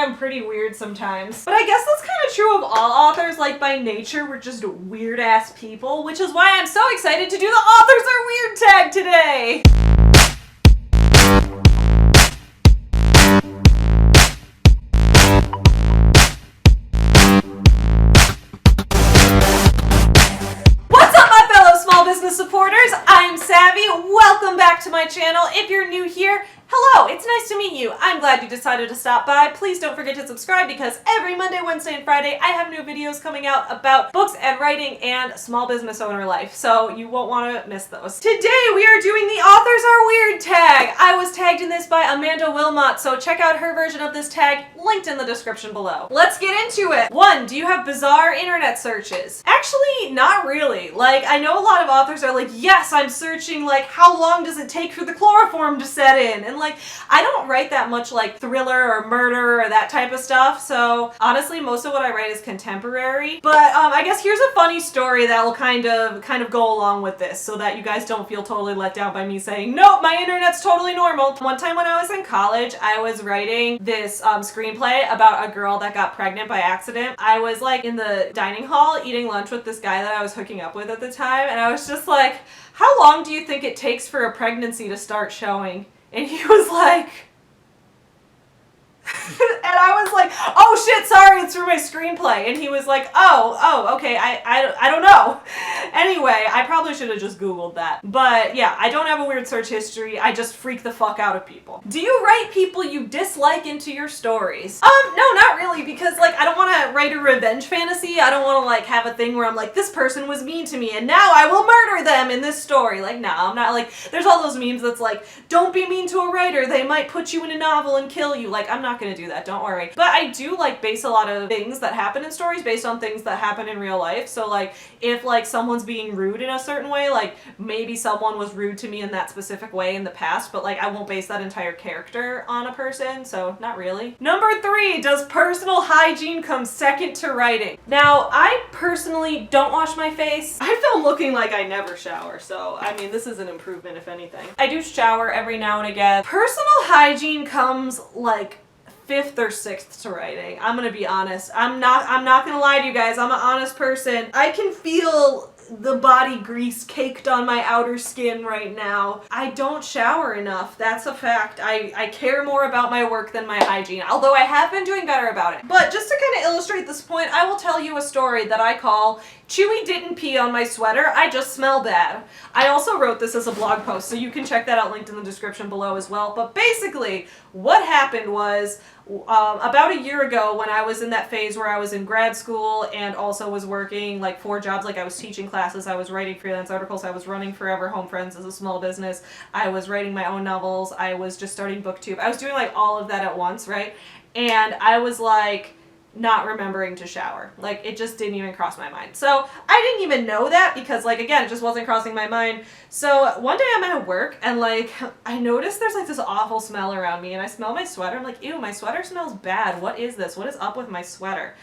am pretty weird sometimes. But I guess that's kind of true of all authors. Like, by nature, we're just weird-ass people, which is why I'm so excited to do the Authors Are Weird tag today! Supporters, I'm Savvy. Welcome back to my channel. If you're new here, hello, it's nice to meet you. I'm glad you decided to stop by. Please don't forget to subscribe because every Monday, Wednesday, and Friday I have new videos coming out about books and writing and small business owner life, so you won't want to miss those. Today we are doing the Authors Are Weird tag. I was tagged in this by Amanda Wilmot, so check out her version of this tag, linked in the description below. Let's get into it. 1. Do you have bizarre internet searches? Actually, not really. Like, I know a lot of authors are like, yes, I'm searching, like, how long does it take for the chloroform to set in? And like, I don't write that much like thriller or murder or that type of stuff, so honestly most of what I write is contemporary. But I guess here's a funny story that will kind of go along with this so that you guys don't feel totally let down by me saying, nope, my internet's totally normal. One time when I was in college, I was writing this screenplay about a girl that got pregnant by accident. I was like in the dining hall eating lunch with this guy that I was hooking up with at the time, and I was just like, how long do you think it takes for a pregnancy to start showing? And he was like, and I was like, oh shit, sorry, it's for my screenplay. And he was like, oh, okay, I don't know. Anyway, I probably should have just Googled that. But yeah, I don't have a weird search history. I just freak the fuck out of people. Do you write people you dislike into your stories? No, not really, because like, I don't want to write a revenge fantasy. I don't want to like have a thing where I'm like, this person was mean to me and now I will murder them in this story. Like, no, I'm not like, there's all those memes that's like, don't be mean to a writer. They might put you in a novel and kill you. Like, I'm not gonna do that, don't worry. But I do like base a lot of things that happen in stories based on things that happen in real life. So like, if like someone's being rude in a certain way, like maybe someone was rude to me in that specific way in the past, but like I won't base that entire character on a person, so not really. Number 3, does personal hygiene come second to writing? Now, I personally don't wash my face. I film looking like I never shower, so I mean, this is an improvement if anything. I do shower every now and again. Personal hygiene comes like 5th or 6th to writing. I'm gonna be honest. I'm not gonna lie to you guys. I'm an honest person. I can feel the body grease caked on my outer skin right now. I don't shower enough. That's a fact. I care more about my work than my hygiene, although I have been doing better about it. But just to kind of illustrate this point, I will tell you a story that I call Chewie didn't pee on my sweater, I just smell bad. I also wrote this as a blog post, so you can check that out linked in the description below as well. But basically, what happened was, about a year ago when I was in that phase where I was in grad school and also was working like 4 jobs, like I was teaching classes, I was writing freelance articles, I was running Forever Home Friends as a small business, I was writing my own novels, I was just starting booktube. I was doing like all of that at once, right? And I was like, not remembering to shower. Like, it just didn't even cross my mind. So I didn't even know that because, like, again, it just wasn't crossing my mind. So one day I'm at work and like I noticed there's like this awful smell around me and I smell my sweater. I'm like, ew, my sweater smells bad. What is this? What is up with my sweater?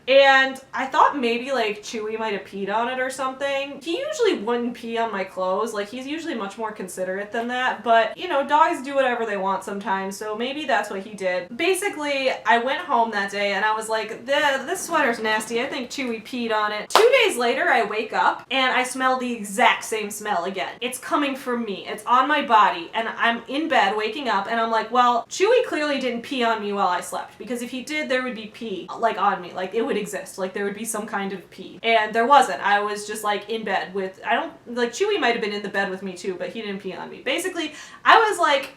And I thought maybe like Chewie might have peed on it or something. He usually wouldn't pee on my clothes. Like, he's usually much more considerate than that, but you know, dogs do whatever they want sometimes, so maybe that's what he did. Basically, I went home that day and I was like, this sweater's nasty. I think Chewie peed on it. 2 days later, I wake up and I smell the exact same smell again. It's coming from me. It's on my body and I'm in bed waking up and I'm like, well, Chewie clearly didn't pee on me while I slept, because if he did, there would be pee like on me. Like, it would exist. Like, there would be some kind of pee. And there wasn't. I was just like in bed with, Chewie might have been in the bed with me too, but he didn't pee on me. Basically, I was like,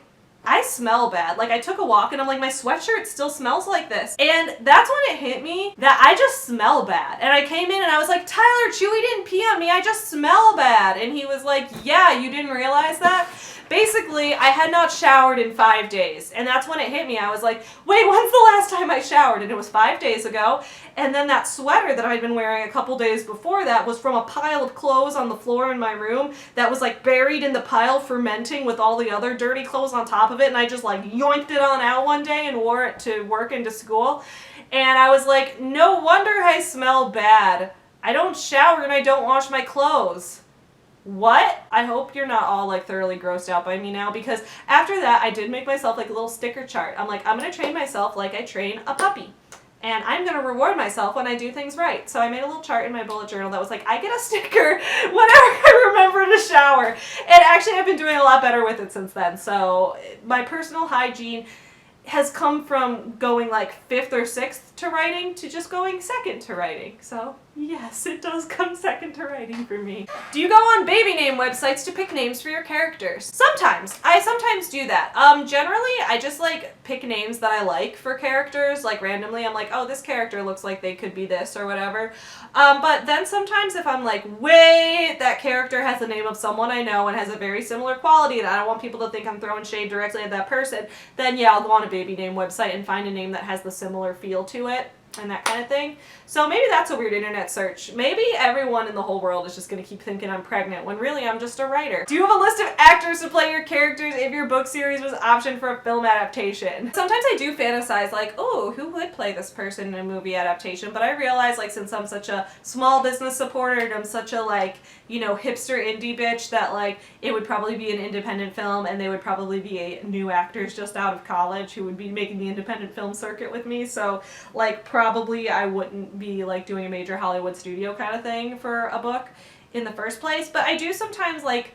I smell bad. Like, I took a walk and I'm like, my sweatshirt still smells like this. And that's when it hit me that I just smell bad. And I came in and I was like, Tyler, Chewie didn't pee on me. I just smell bad. And he was like, yeah, you didn't realize that? Basically, I had not showered in 5 days, and that's when it hit me. I was like, wait, when's the last time I showered? And it was 5 days ago, and then that sweater that I'd been wearing a couple days before that was from a pile of clothes on the floor in my room that was like buried in the pile fermenting with all the other dirty clothes on top of it, and I just like yoinked it on out one day and wore it to work and to school. And I was like, no wonder I smell bad. I don't shower and I don't wash my clothes. what? I hope you're not all like thoroughly grossed out by me now, because after that I did make myself like a little sticker chart. I'm like, I'm gonna train myself like I train a puppy. And I'm going to reward myself when I do things right. So I made a little chart in my bullet journal that was like, I get a sticker whenever I remember to shower. And actually I've been doing a lot better with it since then. So my personal hygiene has come from going like 5th or 6th to writing to just going 2nd to writing. So yes, it does come 2nd to writing for me. Do you go on baby name websites to pick names for your characters? Sometimes. I sometimes do that. Generally, I just like pick names that I like for characters, like randomly. I'm like, oh, this character looks like they could be this or whatever. But then sometimes if I'm like, wait, that character has the name of someone I know and has a very similar quality and I don't want people to think I'm throwing shade directly at that person, then yeah, I'll go on a baby name website and find a name that has the similar feel to it and that kind of thing. So maybe that's a weird internet search. Maybe everyone in the whole world is just going to keep thinking I'm pregnant when really I'm just a writer. Do you have a list of actors to play your characters if your book series was optioned for a film adaptation? Sometimes I do fantasize like, oh, who would play this person in a movie adaptation? But I realize like since I'm such a small business supporter and I'm such a like, you know, hipster indie bitch that like it would probably be an independent film and they would probably be new actors just out of college who would be making the independent film circuit with me. So like probably I wouldn't be like doing a major Hollywood studio kind of thing for a book in the first place. But I do sometimes like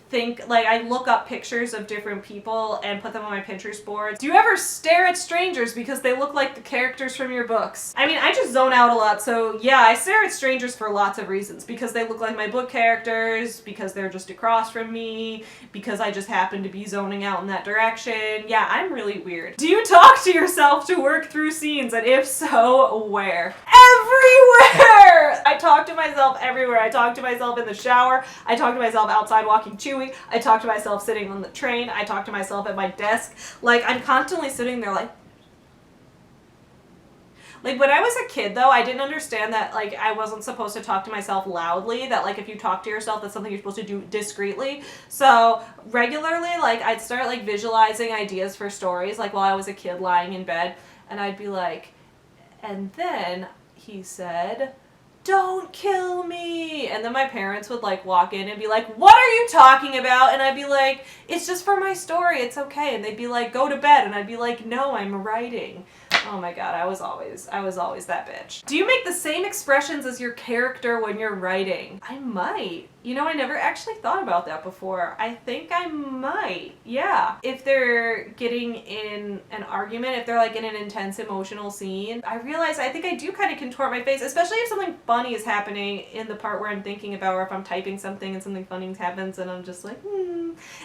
think, like I look up pictures of different people and put them on my Pinterest boards. Do you ever stare at strangers because they look like the characters from your books? I mean, I just zone out a lot, so yeah, I stare at strangers for lots of reasons. Because they look like my book characters, because they're just across from me, because I just happen to be zoning out in that direction. Yeah, I'm really weird. Do you talk to yourself to work through scenes, and if so, where? Everywhere! I talk to myself everywhere. I talk to myself in the shower. I talk to myself outside walking Chewie. I talk to myself sitting on the train. I talk to myself at my desk. Like, I'm constantly sitting there like when I was a kid, though, I didn't understand that, like, I wasn't supposed to talk to myself loudly, that, like, if you talk to yourself, that's something you're supposed to do discreetly. So, regularly, like, I'd start, like, visualizing ideas for stories, like, while I was a kid lying in bed, and I'd be like, and then he said, don't kill me. And then my parents would like walk in and be like, what are you talking about? And I'd be like, it's just for my story, it's okay. And they'd be like, go to bed. And I'd be like, no, I'm writing. Oh my god, I was always that bitch. Do you make the same expressions as your character when you're writing? I might. You know, I never actually thought about that before. I think I might. Yeah. If they're getting in an argument, if they're like in an intense emotional scene, I realize I think I do kind of contort my face, especially if something funny is happening in the part where I'm thinking about, or if I'm typing something and something funny happens and I'm just like,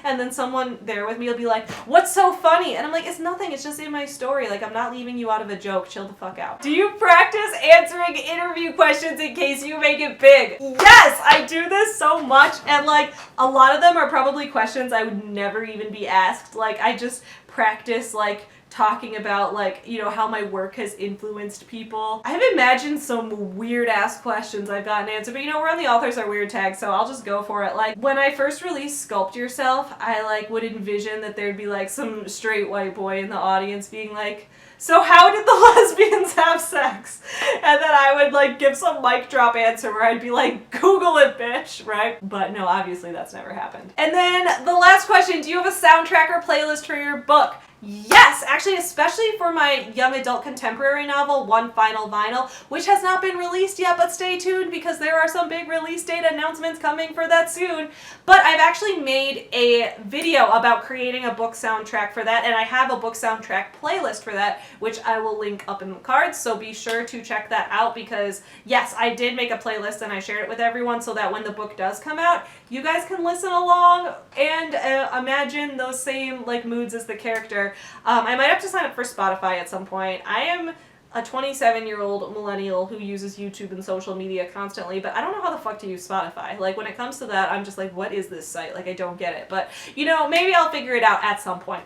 and then someone there with me will be like, what's so funny? And I'm like, it's nothing, it's just in my story. Like, I'm not leaving you out of a joke. Chill the fuck out. Do you practice answering interview questions in case you make it big? Yes, I do this so much, and like a lot of them are probably questions I would never even be asked. Like, I just practice like talking about like, you know, how my work has influenced people. I've imagined some weird ass questions I've gotten answered, but you know, we're on the Authors Are Weird tag, so I'll just go for it. Like, when I first released Sculpt Yourself, I like would envision that there'd be like some straight white boy in the audience being like, so how did the lesbians have sex? And then I would like give some mic drop answer where I'd be like, Google it, bitch, right? But no, obviously that's never happened. And then the last question, do you have a soundtrack or playlist for your book? Yes, actually, especially for my young adult contemporary novel, One Final Vinyl, which has not been released yet, but stay tuned because there are some big release date announcements coming for that soon. But I've actually made a video about creating a book soundtrack for that, and I have a book soundtrack playlist for that, which I will link up in the cards, so be sure to check that out because, yes, I did make a playlist and I shared it with everyone so that when the book does come out, you guys can listen along and imagine those same like moods as the character. I might have to sign up for Spotify at some point. I am a 27-year-old millennial who uses YouTube and social media constantly, but I don't know how the fuck to use Spotify. Like, when it comes to that, I'm just like, what is this site? Like, I don't get it. But, you know, maybe I'll figure it out at some point.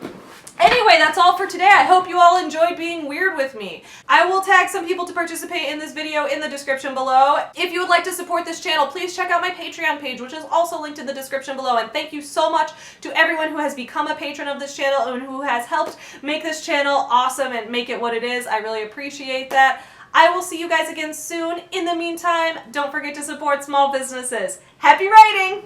Anyway, that's all for today. I hope you all enjoyed being weird with me. I will tag some people to participate in this video in the description below. If you would like to support this channel, please check out my Patreon page, which is also linked in the description below. And thank you so much to everyone who has become a patron of this channel and who has helped make this channel awesome and make it what it is. I really appreciate that. I will see you guys again soon. In the meantime, don't forget to support small businesses. Happy writing!